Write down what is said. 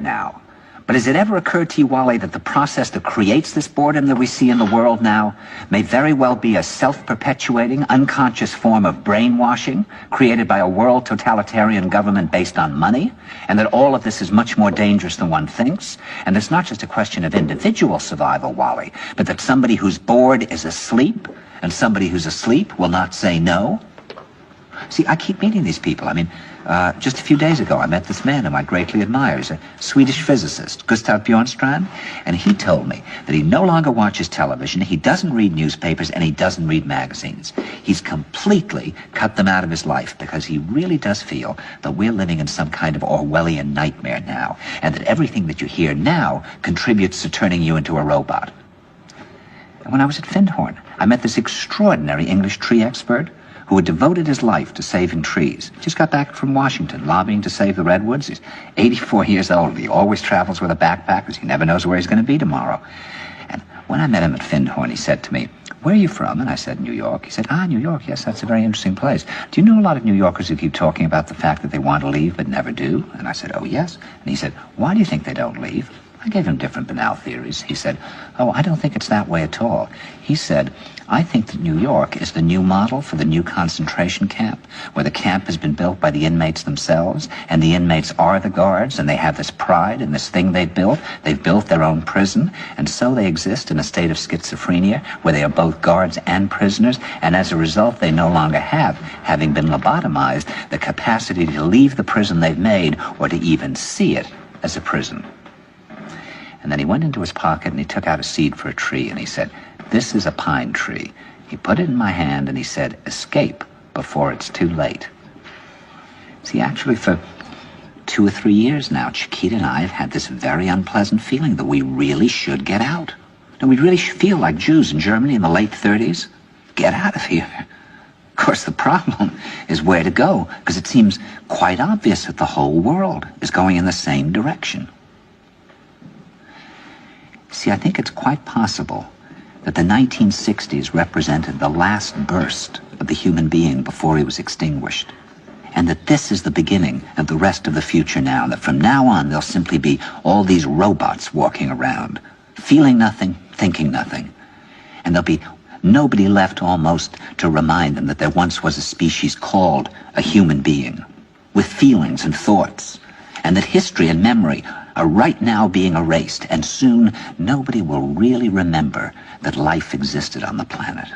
now. But has it ever occurred to you, Wally, that the process that creates this boredom that we see in the world now may very well be a self-perpetuating, unconscious form of brainwashing created by a world totalitarian government based on money, and that all of this is much more dangerous than one thinks, and it's not just a question of individual survival, Wally, but that somebody who's bored is asleep, and somebody who's asleep will not say no? See, I keep meeting these people. I mean, just a few days ago, I met this man whom I greatly admire. He's a Swedish physicist, Gustav Bjornstrand, and he told me that he no longer watches television, he doesn't read newspapers, and he doesn't read magazines. He's completely cut them out of his life because he really does feel that we're living in some kind of Orwellian nightmare now, and that everything that you hear now contributes to turning you into a robot. And when I was at Findhorn, I met this extraordinary English tree expert who had devoted his life to saving trees. Just got back from Washington, lobbying to save the redwoods. He's 84 years old. He always travels with a backpack because he never knows where he's going to be tomorrow. And when I met him at Findhorn, he said to me, "Where are you from?" And I said, "New York." He said, "New York, yes, that's a very interesting place. Do you know a lot of New Yorkers who keep talking about the fact that they want to leave but never do?" And I said, "Oh, yes." And he said, "Why do you think they don't leave?" I gave him different banal theories. He said, "Oh, I don't think it's that way at all." He said, "I think that New York is the new model for the new concentration camp, where the camp has been built by the inmates themselves, and the inmates are the guards, and they have this pride in this thing they've built. They've built their own prison, and so they exist in a state of schizophrenia, where they are both guards and prisoners, and as a result, they no longer have, having been lobotomized, the capacity to leave the prison they've made, or to even see it as a prison." And then he went into his pocket and he took out a seed for a tree and he said, "This is a pine tree." He put it in my hand and he said, "Escape before it's too late." See, actually for 2 or 3 years now, Chiquita and I have had this very unpleasant feeling that we really should get out. And we really should feel like Jews in Germany in the late 30s. Get out of here. Of course, the problem is where to go, because it seems quite obvious that the whole world is going in the same direction. See, I think it's quite possible that the 1960s represented the last burst of the human being before he was extinguished, and that this is the beginning of the rest of the future now, and that from now on there'll simply be all these robots walking around, feeling nothing, thinking nothing, and there'll be nobody left almost to remind them that there once was a species called a human being, with feelings and thoughts, and that history and memory are right now being erased, and soon nobody will really remember that life existed on the planet.